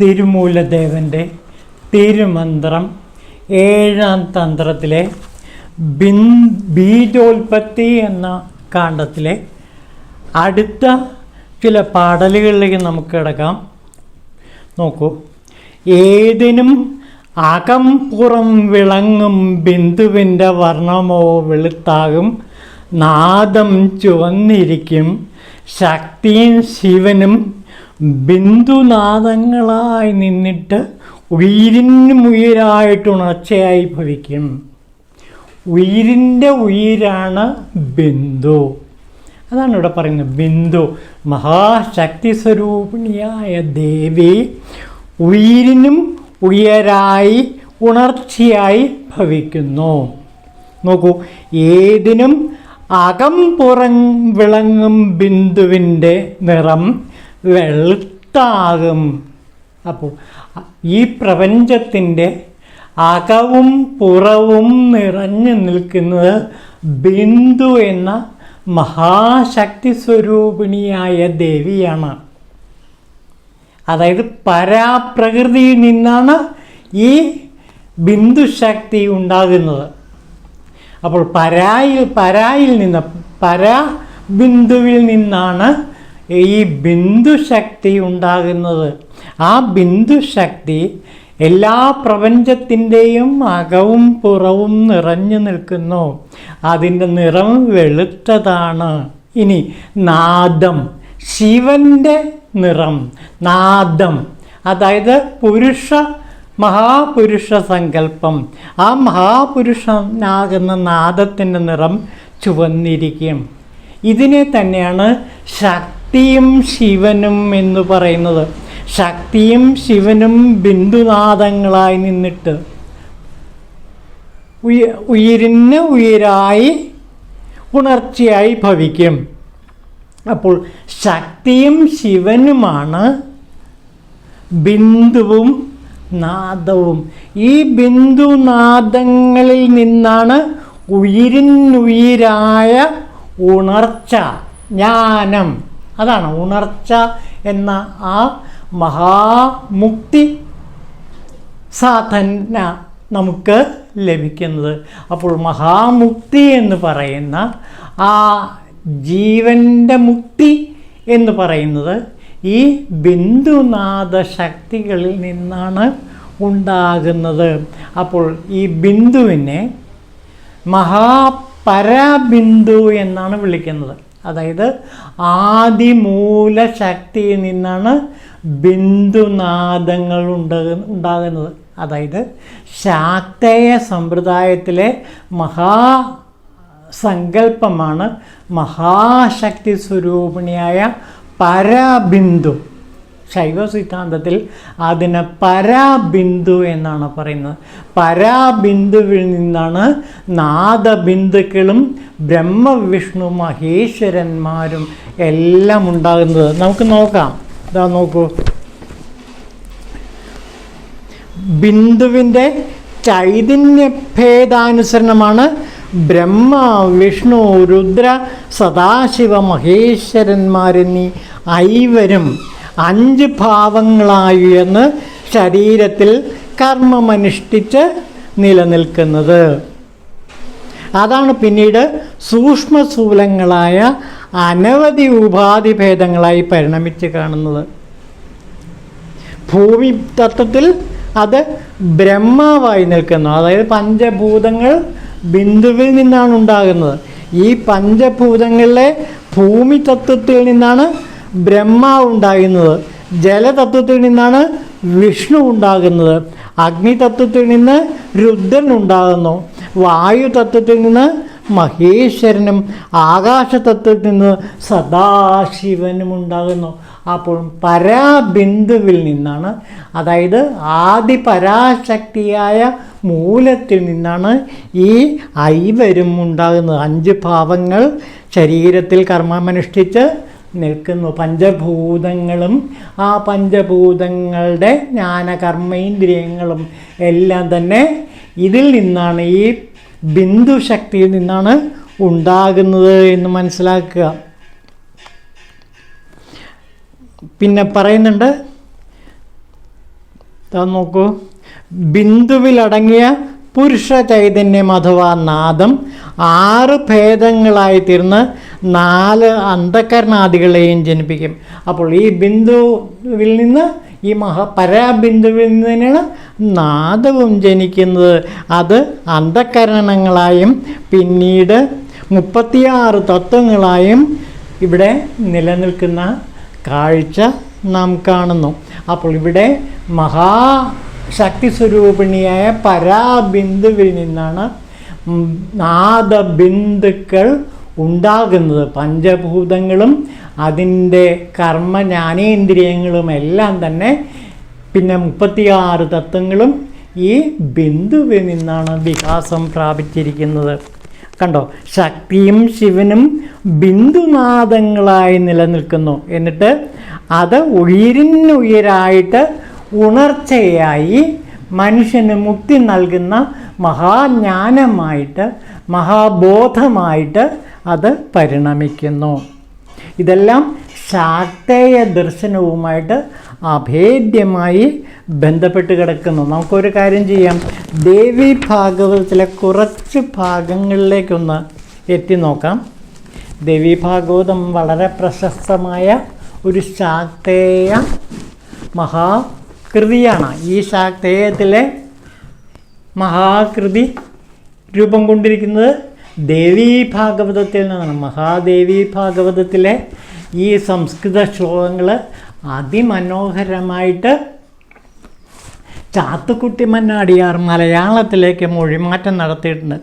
തിരുമൂലദേവൻ്റെ തിരുമന്ത്രം 7-ാം തന്ത്രത്തിലെ ബീജോൽപത്തി എന്ന കാണ്ഡത്തിലെ അടുത്ത ചില പാടലുകളിലേക്ക് നമുക്ക് കിടക്കാം. നോക്കൂ. ഏതിനും അകംപുറം വിളങ്ങും ബിന്ദുവിൻ്റെ വർണ്ണമോ വെളുത്താകും, നാദം ചുവന്നിരിക്കും. ശക്തിയും ശിവനും ബിന്ദുനാദങ്ങളായി നിന്നിട്ട് ഉയിരിനുമുയിരായിട്ട് ഉണർച്ചയായി ഭവിക്കും. ഉയിരിൻ്റെ ഉയിരാണ് ബിന്ദു. അതാണ് ഇവിടെ പറയുന്നത്. ബിന്ദു മഹാശക്തി സ്വരൂപിണിയായ ദേവി ഉയിരിനും ഉയരായി ഉണർച്ചയായി ഭവിക്കുന്നു. നോക്കൂ. ഏതിനും അകം പുറം വിളങ്ങും ബിന്ദുവിൻ്റെ നിറം വെളുത്താകും. അപ്പോൾ ഈ പ്രപഞ്ചത്തിൻ്റെ അകവും പുറവും നിറഞ്ഞു നിൽക്കുന്നത് ബിന്ദു എന്ന മഹാശക്തി സ്വരൂപിണിയായ ദേവിയാണ്. അതായത് പരാപ്രകൃതിയിൽ നിന്നാണ് ഈ ബിന്ദുശക്തി ഉണ്ടാകുന്നത്. അപ്പോൾ പരാബിന്ദുവിൽ നിന്നാണ് ഈ ബിന്ദുശക്തി ഉണ്ടാകുന്നത്. ആ ബിന്ദുശക്തി എല്ലാ പ്രപഞ്ചത്തിൻ്റെയും അകവും പുറവും നിറഞ്ഞു നിൽക്കുന്നു. അതിൻ്റെ നിറം വെളുത്തതാണ്. ഇനി നാദം, ശിവൻ്റെ നിറം നാദം, അതായത് മഹാപുരുഷ സങ്കല്പം. ആ മഹാപുരുഷനാകുന്ന നാദത്തിൻ്റെ നിറം ചുവന്നിരിക്കും. ഇതിനെ തന്നെയാണ് ശക്തിയും ശിവനും എന്ന് പറയുന്നത്. ശക്തിയും ശിവനും ബിന്ദുനാദങ്ങളായി നിന്നിട്ട് ഉയിരിന് ഉയിരായി ഉണർച്ചയായി ഭവിക്കും. അപ്പോൾ ശക്തിയും ശിവനുമാണ് ബിന്ദുവും നാദവും. ഈ ബിന്ദുനാദങ്ങളിൽ നിന്നാണ് ഉയിരിനുയിരായ ഉണർച്ച, ജ്ഞാനം. അതാണ് ഉണർച്ച എന്ന ആ മഹാമുക്തി സാധന നമുക്ക് ലഭിക്കുന്നത്. അപ്പോൾ മഹാമുക്തി എന്ന് പറയുന്ന ആ ജീവൻ്റെ മുക്തി എന്ന് പറയുന്നത് ഈ ബിന്ദുനാദ ശക്തികളിൽ നിന്നാണ് ഉണ്ടാകുന്നത്. അപ്പോൾ ഈ ബിന്ദുവിനെ മഹാപരാബിന്ദു എന്നാണ് വിളിക്കുന്നത്. അതായത് ആദിമൂലശക്തിയിൽ നിന്നാണ് ബിന്ദുനാദങ്ങൾ ഉണ്ടാകുന്നത്. അതായത് ശാക്തേയ സമ്പ്രദായത്തിലെ മഹാസങ്കല്പമാണ് മഹാശക്തി സ്വരൂപിണിയായ പരാബിന്ദു. ശൈവ സിദ്ധാന്തത്തിൽ അതിന് പരാബിന്ദു എന്നാണ് പറയുന്നത്. പരാബിന്ദുവിൽ നിന്നാണ് നാദബിന്ദുക്കളും ബ്രഹ്മവിഷ്ണു മഹേശ്വരന്മാരും എല്ലാം ഉണ്ടാകുന്നത്. നമുക്ക് നോക്കാം. ഇതാ നോക്കൂ. ബിന്ദുവിൻ്റെ ചൈതന്യഭേദാനുസരണമാണ് ബ്രഹ്മ, വിഷ്ണു, രുദ്ര, സദാശിവ മഹേശ്വരന്മാരെന്നീ ഐവരും 5 ഭാവങ്ങളായുയർന്ന് ശരീരത്തിൽ കർമ്മമനുഷ്ഠിച്ച് നിലനിൽക്കുന്നത്. അതാണ് പിന്നീട് സൂക്ഷ്മസ്ഥൂലങ്ങളായ അനവധി ഉപാധിഭേദങ്ങളായി പരിണമിച്ച് കാണുന്നത്. ഭൂമി തത്വത്തിൽ അത് ബ്രഹ്മാവായി നിൽക്കുന്നു. അതായത് പഞ്ചഭൂതങ്ങൾ ബിന്ദുവിൽ നിന്നാണ് ഉണ്ടാകുന്നത്. ഈ പഞ്ചഭൂതങ്ങളിലെ ഭൂമി തത്വത്തിൽ നിന്നാണ് ബ്രഹ്മാവ് ഉണ്ടാകുന്നത്. ജലതത്വത്തിൽ നിന്നാണ് വിഷ്ണു ഉണ്ടാകുന്നത്. അഗ്നിതത്വത്തിൽ നിന്ന് രുദ്രൻ ഉണ്ടാകുന്നു. വായുതത്വത്തിൽ നിന്ന് മഹേശ്വരനും ആകാശതത്വത്തിൽ നിന്ന് സദാശിവനും ഉണ്ടാകുന്നു. അപ്പോൾ പരാബിന്ദുവിൽ നിന്നാണ്, അതായത് ആദി പരാശക്തിയായ മൂലത്തിൽ നിന്നാണ് ഈ ഐവരും ഉണ്ടാകുന്നത്. 5 ഭാവങ്ങൾ ശരീരത്തിൽ കർമ്മമനുഷ്ഠിച്ച് നിൽക്കുന്നു. പഞ്ചഭൂതങ്ങളും ആ പഞ്ചഭൂതങ്ങളുടെ ജ്ഞാനകർമ്മേന്ദ്രിയങ്ങളും എല്ലാം തന്നെ ഇതിൽ നിന്നാണ്, ഈ ബിന്ദുശക്തിയിൽ നിന്നാണ് ഉണ്ടാകുന്നത് എന്ന് മനസ്സിലാക്കുക. പിന്നെ പറയുന്നുണ്ട്, നോക്കൂ, ബിന്ദുവിലടങ്ങിയ പുരുഷ ചൈതന്യം അഥവാ നാദം 6 ഭേദങ്ങളായി തീർന്ന് 4 അന്ധകരണാദികളെയും ജനിപ്പിക്കും. അപ്പോൾ ഈ ബിന്ദുവിൽ നിന്ന്, ഈ പരാബിന്ദുവിൽ നിന്ന് തന്നെയാണ് നാദവും ജനിക്കുന്നത്. അത് അന്ധകരണങ്ങളായും പിന്നീട് 36 തത്വങ്ങളായും ഇവിടെ നിലനിൽക്കുന്ന കാഴ്ച നാം കാണുന്നു. അപ്പോൾ ഇവിടെ മഹാശക്തി സ്വരൂപിണിയായ പരാബിന്ദുവിൽ നിന്നാണ് നാദബിന്ദുക്കൾ ഉണ്ടാകുന്നത്. പഞ്ചഭൂതങ്ങളും അതിൻ്റെ കർമ്മ ജ്ഞാനേന്ദ്രിയങ്ങളും എല്ലാം തന്നെ, പിന്നെ 36 തത്വങ്ങളും ഈ ബിന്ദുവിൽ നിന്നാണ് വികാസം പ്രാപിച്ചിരിക്കുന്നത്. കണ്ടോ, ശക്തിയും ശിവനും ബിന്ദുനാദങ്ങളായി നിലനിൽക്കുന്നു. എന്നിട്ട് അത് ഉയരിനുയരായിട്ട് ഉണർച്ചയായി മനുഷ്യന് മുക്തി നൽകുന്ന മഹാജ്ഞാനമായിട്ട്, മഹാബോധമായിട്ട് അത് പരിണമിക്കുന്നു. ഇതെല്ലാം ശാക്തേയ ദർശനവുമായിട്ട് അഭേദ്യമായി ബന്ധപ്പെട്ട് കിടക്കുന്നു. നമുക്കൊരു കാര്യം ചെയ്യാം, ദേവി ഭാഗവതത്തിലെ കുറച്ച് ഭാഗങ്ങളിലേക്കൊന്ന് എത്തി നോക്കാം. ദേവി ഭാഗവതം വളരെ പ്രശസ്തമായ ഒരു ശാക്തേയ മഹാകൃതിയാണ്. ഈ ശാക്തേയത്തിലെ മഹാകൃതി രൂപം കൊണ്ടിരിക്കുന്നത് ദേവി ഭാഗവതത്തിൽ നിന്നാണ്. മഹാദേവി ഭാഗവതത്തിലെ ഈ സംസ്കൃത ശ്ലോകങ്ങൾ അതിമനോഹരമായിട്ട് ചാത്തുക്കുട്ടി മന്നാടിയാർ മലയാളത്തിലേക്ക് മൊഴിമാറ്റം നടത്തിയിട്ടുണ്ട്.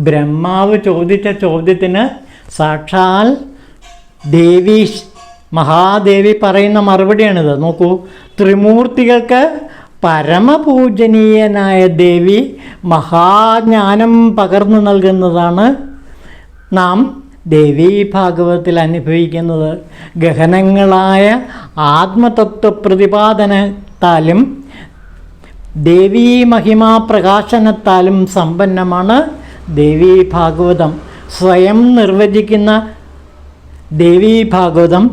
ബ്രഹ്മാവ് ചോദിച്ച ചോദ്യത്തിന് സാക്ഷാൽ മഹാദേവി പറയുന്ന മറുപടിയാണിത്. നോക്കൂ, ത്രിമൂർത്തികൾക്ക് പരമപൂജനീയനായ ദേവി മഹാജ്ഞാനം പകർന്നു നൽകുന്നതാണ് നാം ദേവീ ഭാഗവതത്തിൽ അനുഭവിക്കുന്നത്. ഗഹനങ്ങളായ ആത്മതത്വ പ്രതിപാദനത്താലും ദേവീ മഹിമാ പ്രകാശനത്താലും സമ്പന്നമാണ് ദേവീ ഭാഗവതം. സ്വയം നിർവചിക്കുന്ന ദേവീ ഭാഗവതം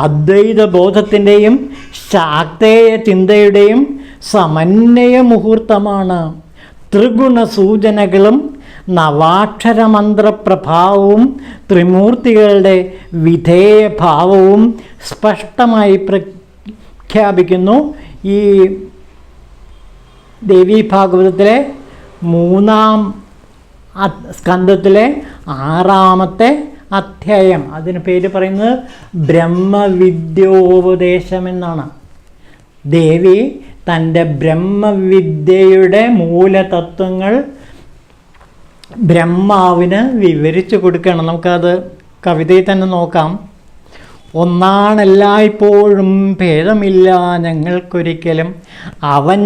അദ്വൈത ബോധത്തിൻ്റെയും ശാക്തേയ ചിന്തയുടെയും സമന്വയ മുഹൂർത്തമാണ്. ത്രിഗുണ സൂചനകളും നവാക്ഷരമന്ത്രപ്രഭാവവും ത്രിമൂർത്തികളുടെ വിധേയഭാവവും സ്പഷ്ടമായി പ്രഖ്യാപിക്കുന്നു. ഈ ദേവീ ഭാഗവതത്തിലെ 3-ാം സ്കന്ധത്തിലെ 6-ാമത്തെ അധ്യായം, അതിന് പേര് പറയുന്നത് ബ്രഹ്മവിദ്യോപദേശം എന്നാണ്. ദേവി തൻ്റെ ബ്രഹ്മവിദ്യയുടെ മൂലതത്വങ്ങൾ ബ്രഹ്മാവിന് വിവരിച്ചു കൊടുക്കണം. നമുക്കത് കവിതയിൽ തന്നെ നോക്കാം. ഒന്നാണെല്ലായ്പ്പോഴും ഭേദമില്ല ഞങ്ങൾക്കൊരിക്കലും, അവൻ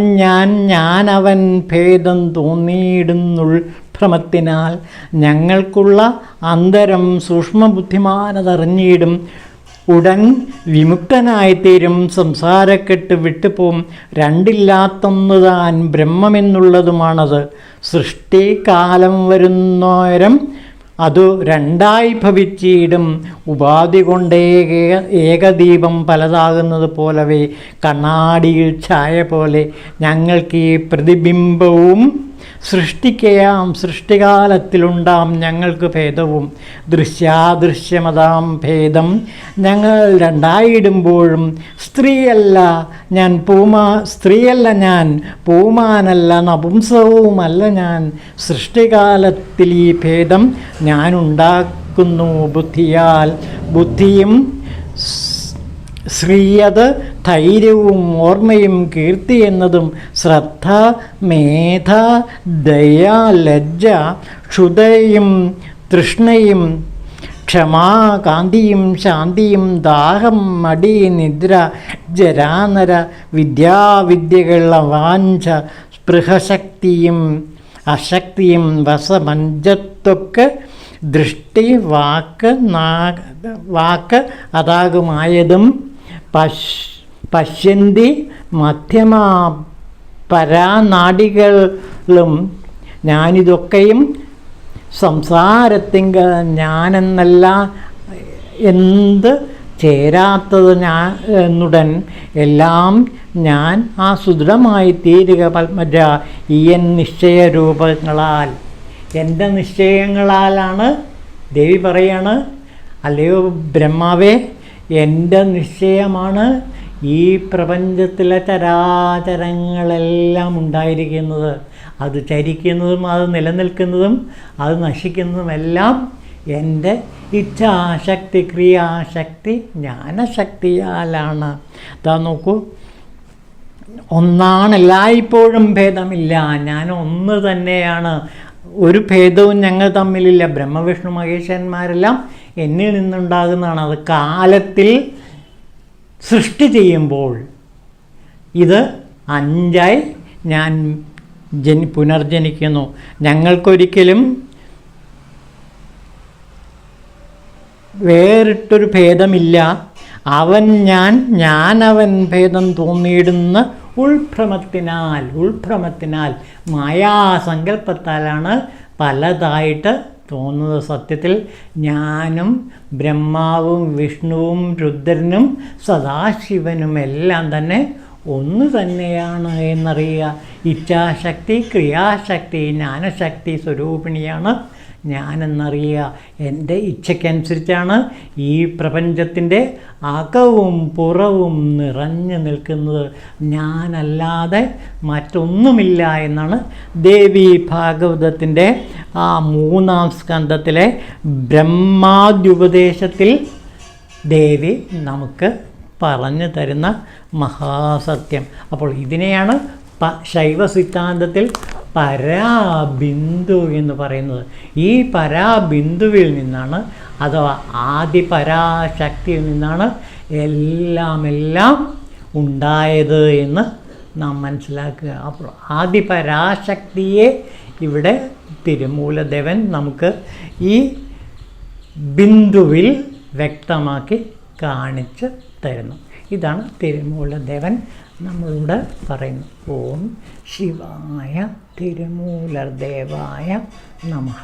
ഞാനവൻ ഭേദം തോന്നിയിടുന്നുൾഭ്രമത്തിനാൽ, ഞങ്ങൾക്കുള്ള അന്തരം സൂക്ഷ്മബുദ്ധിമാനതറിഞ്ഞിടും, ഉടൻ വിമുക്തനായിത്തീരും, സംസാരക്കെട്ട് വിട്ടുപോം, രണ്ടില്ലാത്തൊന്നു താൻ ബ്രഹ്മമെന്നുള്ളതുമാണത്, സൃഷ്ടികാലം വരുന്നേരം അതു രണ്ടായി ഭവിച്ചിടും, ഉപാധി കൊണ്ടേ ഏകദീപം പലതാകുന്നത് പോലവേ, കണ്ണാടിയിൽ ഛായ പോലെ ഞങ്ങൾക്ക് ഈ പ്രതിബിംബവും സൃഷ്ടിക്കയാം, സൃഷ്ടികാലത്തിലുണ്ടാം ഞങ്ങൾക്ക് ഭേദവും, ദൃശ്യാദൃശ്യമതാം ഭേദം ഞങ്ങൾ രണ്ടായിടുമ്പോഴും, സ്ത്രീയല്ല ഞാൻ പൂമാനല്ല നപുംസവുമല്ല ഞാൻ, സൃഷ്ടികാലത്തിൽ ഈ ഭേദം ഞാനുണ്ടാക്കുന്നു ബുദ്ധിയാൽ, ബുദ്ധിയും ശ്രീയത് ധൈര്യവും ഓർമ്മയും കീർത്തി എന്നതും ശ്രദ്ധ മേധ ദയ ലജ്ജ ക്ഷുതയും തൃഷ്ണയും ക്ഷമാ കാന്തിയും ശാന്തിയും ദാഹം മടി നിദ്ര ജരാനര വിദ്യാവിദ്യകൾ വാഞ്ച സ്പൃഹശക്തിയും അശക്തിയും വസമഞ്ചത്തൊക്കെ ദൃഷ്ടി വാക്ക് അതാകുമായതും പശ്യന്തി മധ്യമ പരാനാടികളും, ഞാനിതൊക്കെയും സംസാരത്തിങ്ക ഞാനെന്നല്ല എന്ത് ചേരാത്തത് ഞാൻ എന്നുടൻ എല്ലാം ഞാൻ ആ സുദൃഢമായി തീരുക പത്മജ ഈ എൻ നിശ്ചയരൂപങ്ങളാൽ. എൻ്റെ നിശ്ചയങ്ങളാലാണ് ദേവി പറയാണ്, അല്ലയോ ബ്രഹ്മാവേ, എൻ്റെ നിശ്ചയമാണ് ഈ പ്രപഞ്ചത്തിലെ ചരാചരങ്ങളെല്ലാം ഉണ്ടായിരിക്കുന്നത്. അത് ചരിക്കുന്നതും അത് നിലനിൽക്കുന്നതും അത് നശിക്കുന്നതുമെല്ലാം എൻ്റെ ഇച്ഛാശക്തി, ക്രിയാശക്തി, ജ്ഞാനശക്തിയാലാണ്. അതാ നോക്കൂ, ഒന്നാണ്, എല്ലായ്പ്പോഴും ഭേദമില്ല. ഞാൻ ഒന്ന് തന്നെയാണ്, ഒരു ഭേദവും ഞങ്ങൾ തമ്മിലില്ല. ബ്രഹ്മവിഷ്ണു മഹേശ്വരന്മാരെല്ലാം എന്നിൽ നിന്നുണ്ടാകുന്നതാണ്. അത് കാലത്തിൽ സൃഷ്ടി ചെയ്യുമ്പോൾ ഇത് 5ആയി ഞാൻ പുനർജനിക്കുന്നു. ഞങ്ങൾക്കൊരിക്കലും വേറിട്ടൊരു ഭേദമില്ല. അവൻ ഞാൻ അവൻ ഭേദം തോന്നിയിടുന്ന ഉൾഭ്രമത്തിനാൽ മായാസങ്കല്പത്താലാണ് പലതായിട്ട് തോന്നുന്നത്. സത്യത്തിൽ ഞാനും ബ്രഹ്മാവും വിഷ്ണുവും രുദ്രനും സദാശിവനും എല്ലാം തന്നെ ഒന്ന് തന്നെയാണ് എന്നറിയുക. ഇച്ഛാശക്തി, ക്രിയാശക്തി, ജ്ഞാനശക്തി സ്വരൂപിണിയാണ് ഞാനെന്നറിയുക. എൻ്റെ ഇച്ഛയ്ക്കനുസരിച്ചാണ് ഈ പ്രപഞ്ചത്തിൻ്റെ അകവും പുറവും നിറഞ്ഞു നിൽക്കുന്നത്. ഞാനല്ലാതെ മറ്റൊന്നുമില്ല എന്നാണ് ദേവി ഭാഗവതത്തിൻ്റെ ആ 3-ാം സ്കന്ധത്തിലെ ബ്രഹ്മാദ്യുപദേശത്തിൽ ദേവി നമുക്ക് പറഞ്ഞു തരുന്ന മഹാസത്യം. അപ്പോൾ ഇതിനെയാണ് ശൈവ സിദ്ധാന്തത്തിൽ പരാബിന്ദു എന്ന് പറയുന്നത്. ഈ പരാബിന്ദുവിൽ നിന്നാണ്, അഥവാ ആദിപരാശക്തിയിൽ നിന്നാണ് എല്ലാം ഉണ്ടായത് എന്ന് നാം മനസ്സിലാക്കുക. അപ്പോൾ ആദിപരാശക്തിയെ ഇവിടെ തിരുമൂലദേവൻ നമുക്ക് ഈ ബിന്ദുവിൽ വ്യക്തമാക്കി കാണിച്ച് തരുന്നു. ഇതാണ് തിരുമൂലദേവൻ നമ്മളോട് പറയുന്നു. ഓം ശിവായ തിരുമൂലദേവായ നമഃ.